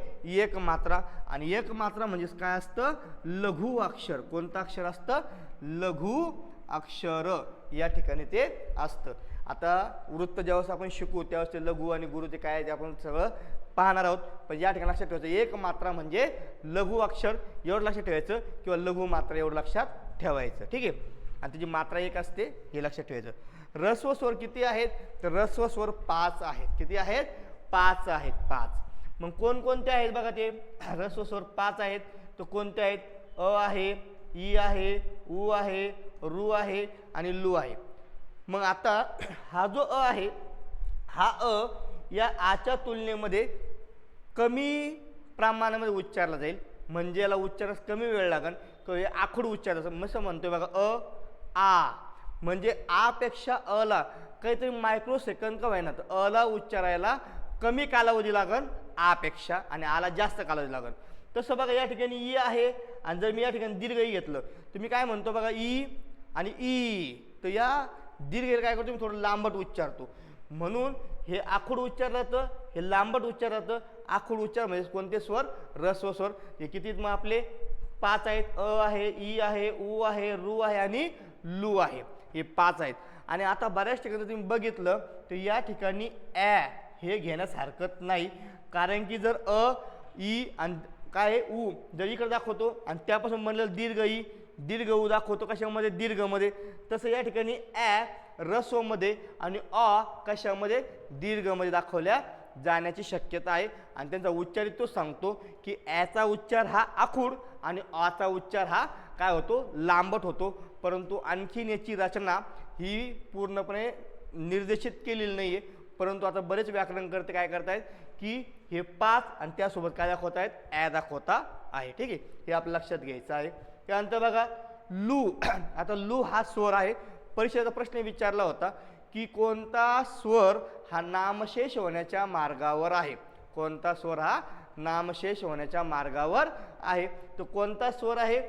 1 मात्रा. आणि 1 मात्रा म्हणजेच काय असतं? लघु अक्षर. कोणतं अक्षर असतं? लघु अक्षर या ठिकाणी ते असतं. आता वृत्त ज्यावेळेस आपण शिकू त्यावेळेस ते लघु आणि गुरु ते काय आहे ते आपण सगळं पाहणार आहोत. पण या ठिकाणी लक्षात ठेवायचं, 1 मात्रा म्हणजे लघु अक्षर एवढं लक्षात ठेवायचं, किंवा लघु मात्रा एवढं लक्षात ठेवायचं. ठीक आहे. आणि त्याची मात्रा 1 असते हे लक्षात ठेवायचं. ऱ्हस्व स्वर किती आहेत? तर ऱ्हस्व स्वर 5 आहेत. किती आहेत? 5 आहेत. 5. मग कोणकोणते आहेत बघा? ते ऱ्हस्व स्वर 5 आहेत. तर कोणते आहेत? अ आहे, ई आहे, उ आहे, रू आहे आणि लू आहे. मग आता हा जो अ आहे, हा अ या आच्या तुलनेमध्ये कमी प्रमाणामध्ये उच्चारला जाईल. म्हणजे याला उच्चारास कमी वेळ लागेल किंवा आखूड उच्चार असं मस्त म्हणतोय बघा, अ आ. म्हणजे आ पेक्षा अ ला काहीतरी मायक्रो सेकंद का व्हायना, तर अ ला उच्चारायला कमी कालावधी लागेल आ पेक्षा आणि आला जास्त कालावधी लागेल. तसं बघा या ठिकाणी ई आहे आणि जर मी या ठिकाणी दीर्घ ई घेतलं तर मी काय म्हणतो बघा, ई आणि ई. तर या दीर्घ काय करतो? मी थोडं लांबट उच्चारतो. म्हणून हे आखूड उच्चार राहतं, हे लांबट उच्चार राहतं. आखूड उच्चार म्हणजे कोणते स्वर? ऱ्हस्व स्वर. हे किती मग आपले? 5 आहेत. अ आहे, ई आहे, उ आहे, रू आहे आणि लू आहे. हे 5 आहेत. आणि आता बऱ्याच ठिकाणी तुम्ही बघितलं तर या ठिकाणी ॲ हे घेण्यास हरकत नाही. कारण की जर अ, ई आणि काय उ जर इकडे दाखवतो आणि त्यापासून म्हणलं दीर्घ ई, दीर्घ उ दाखवतो कशामध्ये? दीर्घमध्ये. तसं या ठिकाणी ॲ ऱ्हस्वमध्ये आणि अ कशामध्ये? दीर्घमध्ये दाखवल्या जाण्याची शक्यता आहे. आणि त्यांचा उच्चार तो सांगतो की ॲचा उच्चार हा आखूड आणि अचा उच्चार हा काय होतो? लांबट होतो. परंतु आणखीन याची रचना ही पूर्णपणे निर्देशित केलेली नाही आहे. परंतु आता बरेच व्याकरणकर्ते काय करतायत की हे 5 आणि त्यासोबत काय दाखवत आहेत? ॲ दाखवता आहे. ठीक आहे. हे आपलं लक्षात घ्यायचं आहे. त्यानंतर बघा लू. आता लू हा स्वर आहे. परीक्षेचा प्रश्न विचारला होता की कोणता स्वर हा नामशेष होण्याच्या मार्गावर आहे? कोणता स्वर हा नामशेष होण्याच्या मार्गावर आहे? तो कोणता स्वर आहे?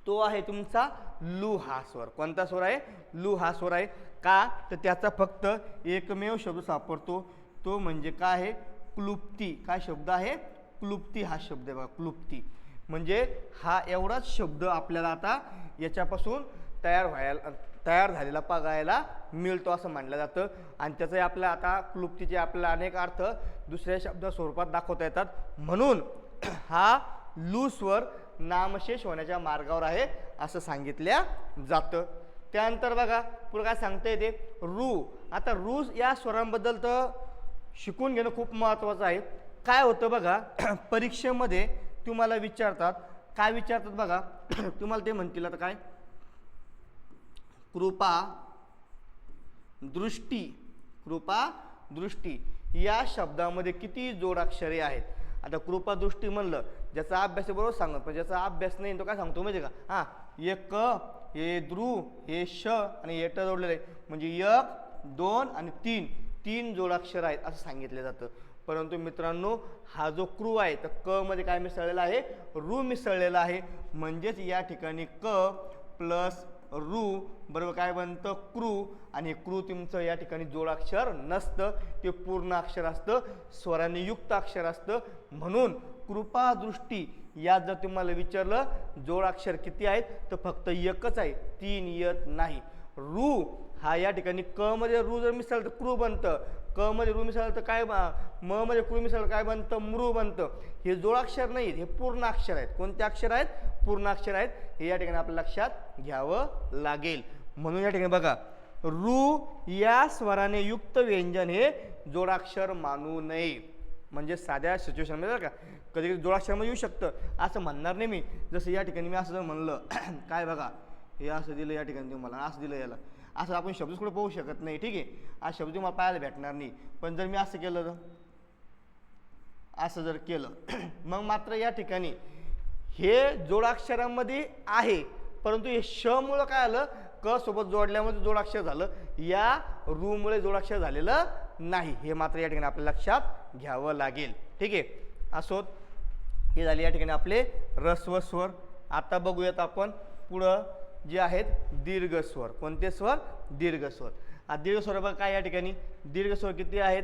तो आहे तुमचा लू हा स्वर. कोणता स्वर आहे? लू हा स्वर आहे. का? तर त्याचा फक्त एकमेव शब्द सापडतो, तो म्हणजे काय आहे? क्लुप्ती. काय शब्द आहे? क्लुप्ती हा शब्द आहे बघा, क्लुप्ती. म्हणजे हा एवढाच शब्द आपल्याला आता याच्यापासून तयार झालेला बघायला मिळतो असं मानलं जातं. आणि त्याचे आपल्या आता क्लुप्तीचे आपल्याला अनेक अर्थ दुसऱ्या शब्द स्वरूपात दाखवता येतात. म्हणून हा लू स्वर नामशेष होण्याच्या मार्गावर आहे असं सांगितल्या जातं. त्यानंतर बघा पुढे काय सांगता येते, रू. आता रू या स्वरांबद्दल तर शिकून घेणं खूप महत्त्वाचं आहे. काय होतं बघा परीक्षेमध्ये तुम्हाला विचारतात, काय विचारतात बघा तुम्हाला ते म्हणतील आता काय, कृपा दृष्टी. कृपा दृष्टी या शब्दामध्ये किती जोडाक्षरे आहेत. आता कृपा दृष्टी म्हणलं ज्याचा अभ्यास आहे बरोबर सांगत, पण ज्याचा अभ्यास नाही तो काय सांगतो माहिती का, हां हे क, हे द्रू, हे श आणि हे ट जोडलेलं आहे, म्हणजे 1 2 आणि 3 जोडाक्षर आहेत असं सांगितलं जातं. परंतु मित्रांनो हा जो क्रू आहे तर क मध्ये काय मिसळलेला आहे, रू मिसळलेला आहे. म्हणजेच या ठिकाणी क प्लस रू बरोबर काय बनतं, क्रू. आणि क्रू तुमचं या ठिकाणी जोडाक्षर नसतं, ते पूर्ण अक्षर असतं, स्वरांनी युक्त अक्षर असतं. म्हणून कृपा दृष्टी यात जर तुम्हाला विचारलं जोडाक्षर किती आहेत तर फक्त एकच आहे, 3 येत नाही. रू हा या ठिकाणी क मध्ये रू जर मिसळलं तर क्रू बनतं, क मध्ये रू मिसळलं तर काय, म मध्ये क्रू मिसळलं काय बनतं, मृ बनतं. हे जोडाक्षर नाहीत, हे पूर्ण अक्षर आहेत. कोणते अक्षर आहेत, पूर्ण अक्षर आहेत. हे या ठिकाणी आपल्या लक्षात घ्यावं लागेल. म्हणून या ठिकाणी बघा रू या स्वराने युक्त व्यंजन हे जोडाक्षर मानू नये. म्हणजे साध्या सिच्युएशनमध्ये बरं का कधी कधी जोडाक्षरामध्ये येऊ शकतं असं म्हणणार नाही मी. जसं या ठिकाणी मी असं जर म्हणलं काय बघा हे असं दिलं या ठिकाणी तुम्हाला, असं दिलं याला, असं आपण शब्दच कुठे पाहू शकत नाही. ठीक आहे, हा शब्द तुम्हाला पाहायला भेटणार नाही. पण जर मी असं केलं तर, असं जर केलं मग मात्र या ठिकाणी हे जोडाक्षरामध्ये आहे, परंतु हे श मुळे काय आलं, क सोबत जोडल्यामुळे जोडाक्षर झालं, या रू मुळे जोडाक्षर झालेलं नाही. हे मात्र या ठिकाणी आपल्या लक्षात घ्यावं लागेल. ठीक आहे, असोत हे झाले या ठिकाणी आपले ऱ्हस्व स्वर. आता बघूयात आपण पुढं जे आहेत दीर्घ स्वर. कोणते स्वर, दीर्घ स्वर. दीर्घ स्वर बघा काय या ठिकाणी दीर्घ स्वर किती आहेत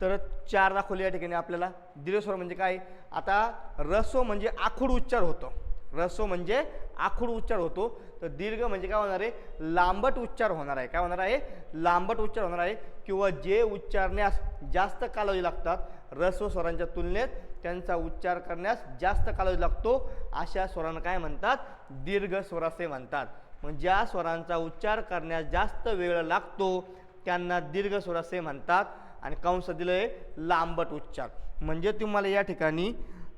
तर 4 दाखवले या ठिकाणी आपल्याला. दीर्घ स्वर म्हणजे काय, आता ऱ्हस्व म्हणजे आखूड उच्चार होतो, ऱ्हस्व म्हणजे आखूड उच्चार होतो, तर दीर्घ म्हणजे काय होणार आहे, लांबट उच्चार होणार आहे. काय होणार आहे, लांबट उच्चार होणार आहे. किंवा जे उच्चारण्यास जास्त कालावधी लागतात, ऱ्हस्व स्वरांच्या तुलनेत त्यांचा उच्चार करण्यास जास्त कालावधी लागतो, अशा स्वरांना काय म्हणतात, दीर्घ स्वर असे म्हणतात. मग ज्या स्वरांचा उच्चार करण्यास जास्त वेळ लागतो त्यांना दीर्घ स्वर असे म्हणतात. आणि कंस दिलंय लांबट उच्चार. म्हणजे तुम्हाला या ठिकाणी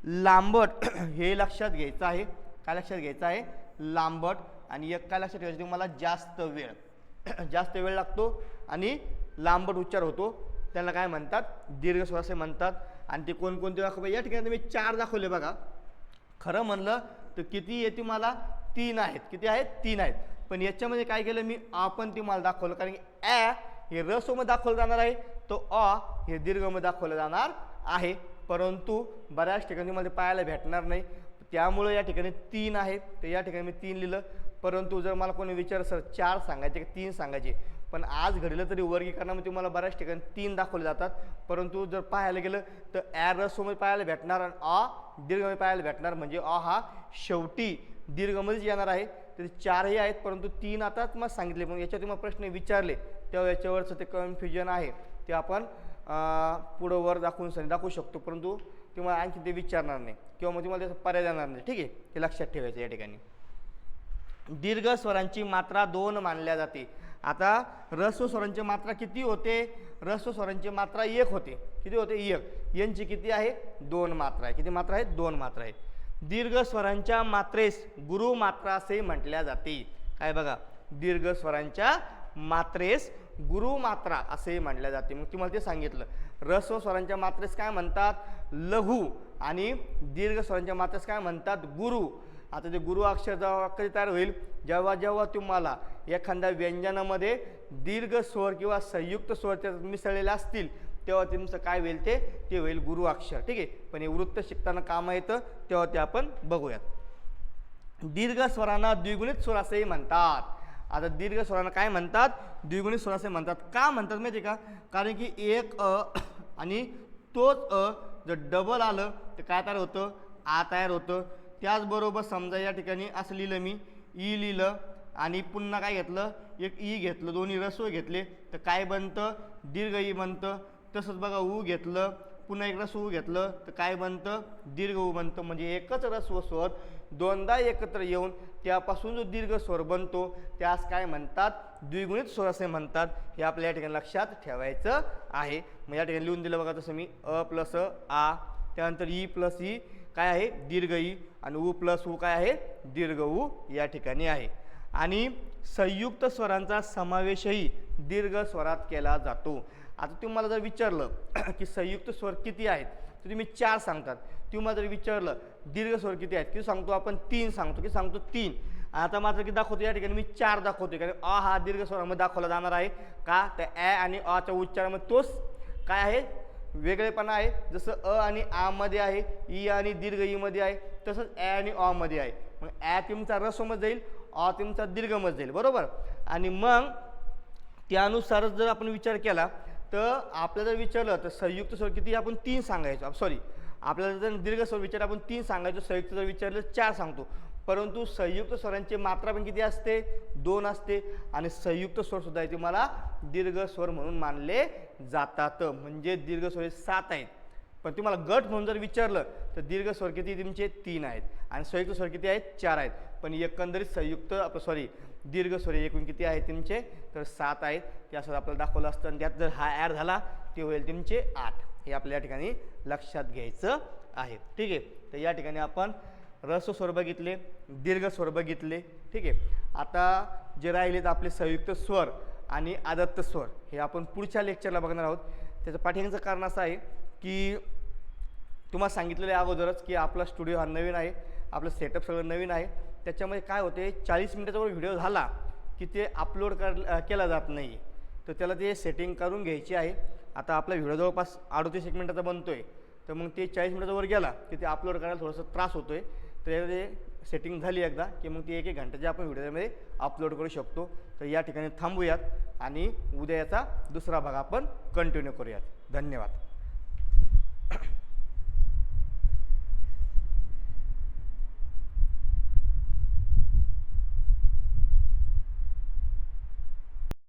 लांबट हे लक्षात घ्यायचं आहे. काय लक्षात घ्यायचं आहे, लांबट. आणि एक काय लक्षात ठेवायचं तुम्हाला, जास्त वेळ लागतो आणि लांबट उच्चार होतो, त्याला काय म्हणतात, दीर्घ स्वर असे म्हणतात. आणि ते कोणकोणते दाखवले या ठिकाणी तुम्ही 4 दाखवले बघा. खरं म्हणलं तर किती आहे तुम्हाला, 3 आहेत. किती आहेत, 3 आहेत. पण याच्यामध्ये काय केलं मी, आपण तुम्हाला दाखवलं, कारण की ॲ हे ऱ्हस्वमध्ये दाखवलं जाणार आहे, तो अ हे दीर्घमध्ये दाखवलं जाणार आहे. परंतु बऱ्याच ठिकाणी तुम्हाला ते पाहायला भेटणार नाही, त्यामुळे या ठिकाणी 3 आहे, तर या ठिकाणी मी 3 लिहिलं. परंतु जर मला कोणी विचार सर 4 सांगायचे की 3 सांगायचे, पण आज घडलं तरी वर्गीकरणामध्ये तुम्हाला बऱ्याच ठिकाणी 3 दाखवले जातात. परंतु जर पाहायला गेलं तर ॲ ऱ्हस्वमध्ये पाहायला भेटणार आणि अ दीर्घमध्ये पाहायला भेटणार. म्हणजे अ हा शेवटी दीर्घमध्येच येणार आहे. तर 4ही आहेत, परंतु 3 आता तुम्हाला सांगितले. मग याच्यात तुम्हाला प्रश्न विचारले तेव्हा याच्यावरचं ते कन्फ्युजन आहे ते आपण पुढं वर दाखवू शकतो, परंतु तुम्हाला आणखी ते विचारणार नाही किंवा मग तुम्हाला त्याचा पर्याय देणार नाही. ठीक आहे, ते लक्षात ठेवायचं. या ठिकाणी दीर्घ स्वरांची मात्रा 2 मानल्या जाते. आता ऱ्हस्व स्वरांची मात्रा किती होते, ऱ्हस्व स्वरांची मात्रा 1 होते. किती होते, 1. यांची किती आहे, 2 मात्रा आहे. किती मात्रा आहे, 2 मात्रा आहे. दीर्घ स्वरांच्या मात्रेस गुरु मात्रा असे म्हटल्या जाते. काय बघा, दीर्घ स्वरांच्या मात्रेस गुरु मात्रा असे म्हटल्या जाते. मग तुम्हाला ते सांगितलं. ऱ्हस्व स्वरांच्या मात्रेस काय म्हणतात, लघु. आणि दीर्घ स्वरांच्या मात्रेस काय म्हणतात, गुरु. आता ते गुरु अक्षर जेव्हा कधी तयार होईल, जेव्हा जेव्हा तुम्हाला एखाद्या व्यंजनामध्ये दीर्घ स्वर किंवा संयुक्त स्वर त्यात मिसळलेले असतील तेव्हा तुमचं काय होईल, ते होईल गुरु अक्षर. ठीक आहे, पण हे वृत्त शिकताना कामं येतं तेव्हा ते आपण बघूयात. दीर्घ स्वरांना द्विगुणित स्वर असेही म्हणतात. आता दीर्घ स्वरांना काय म्हणतात, द्विगुणित स्वर असे म्हणतात. का म्हणतात माहिती आहे का, कारण की एक अ आणि तोच अ जर डबल आलं तर काय तयार होतं, आ तयार होतं. त्याचबरोबर समजा या ठिकाणी असं लिहिलं मी ई लिहिलं आणि पुन्हा काय घेतलं एक ई घेतलं, दोन्ही रस्व घेतले तर काय बनतं दीर्घ ई बनतं. तसंच बघा ऊ घेतलं पुन्हा एक रस्व घेतलं तर काय बनतं दीर्घ ऊ बनतं. म्हणजे एकच रस्व स्वर दोनदा एकत्र येऊन त्यापासून जो दीर्घ स्वर बनतो त्यास काय म्हणतात द्विगुणित स्वर असे म्हणतात. हे आपल्या या ठिकाणी लक्षात ठेवायचं आहे. मग या ठिकाणी लिहून दिलं बघा तसं मी अ प्लस आ, त्यानंतर ई प्लस ई काय आहे दीर्घ ई आणि ऊ प्लस ऊ काय आहे दीर्घ ऊ या ठिकाणी आहे. आणि संयुक्त स्वरांचा समावेशही दीर्घ स्वरात केला जातो. आता तुम्हाला जर विचारलं की संयुक्त स्वर किती आहेत तर तुम्ही 4 सांगतात. तुम्हाला जर विचारलं दीर्घ स्वर किती आहेत किती सांगतो आपण 3 सांगतो की सांगतो 3. आता मात्र किती दाखवतो या ठिकाणी मी 4 दाखवतो कारण अ हा दीर्घ स्वरामध्ये दाखवला जाणार आहे का तर ॲ आणि अच्या उच्चारामध्ये तोच काय आहे वेगळेपणा आहे. जसं अ आणि आ मध्ये आहे, ई आणि दीर्घ ई मध्ये आहे, तसंच ॲ आणि अ मध्ये आहे. मग ॲ तुमचा रस्वमध्ये जाईल, अ तुमचा दीर्घमध्ये जाईल बरोबर. आणि मग त्यानुसारच जर आपण विचार केला तर आपल्याला जर विचारलं तर संयुक्त स्वर किती आपण 3 सांगायचो. सॉरी आपल्याला जर दीर्घ स्वर विचार आपण 3 सांगायचो, संयुक्त जर विचारलं 4 सांगतो. परंतु संयुक्त स्वरांची मात्रा पण किती असते 2 असते आणि संयुक्त स्वर सुद्धा इथे मला दीर्घ स्वर म्हणून मानले जातात. म्हणजे दीर्घ स्वर 7 आहेत. पण तुम्हाला गट म्हणून जर विचारलं तर दीर्घ स्वर किती तुमचे 3 आहेत आणि संयुक्त स्वर किती आहेत 4 आहेत. पण एकंदरीत संयुक्त दीर्घ स्वर एकूण किती आहेत तुमचे तर 7 आहेत. ते असं आपल्याला दाखवलं असतं आणि त्यात जर हा ॲड झाला ते होईल तुमचे 8. हे आपल्या या ठिकाणी लक्षात घ्यायचं आहे. ठीक आहे. तर या ठिकाणी आपण रस्व स्वर बघितले, दीर्घ स्वर बघितले. ठीक आहे. आता जे राहिलेत आपले संयुक्त स्वर आणि आदत्त स्वर हे आपण पुढच्या लेक्चरला बघणार आहोत. त्याचं पाठिंबाचं कारण असं आहे की तुम्हाला सांगितलेलं आहे अगोदरच की आपला स्टुडिओ हा नवीन आहे, आपलं सेटअप सगळं नवीन आहे. त्याच्यामध्ये काय होते 40 मिनिटाचा वर व्हिडिओ झाला की ते अपलोड केला जात नाही. तर त्याला ते सेटिंग करून घ्यायची आहे. आता आपला व्हिडिओ जवळपास 38 मिनिटाचा बनतो आहे तर मग ते 40 मिनिटाचा वर गेला की ते अपलोड करायला थोडंसं त्रास होतो आहे. तर ते सेटिंग झाली एकदा की मग ती 1-1 घंट्याचे आपण व्हिडिओमध्ये अपलोड करू शकतो. तर या ठिकाणी थांबूयात आणि उद्या याचा दुसरा भाग आपण कंटिन्यू करूयात. धन्यवाद.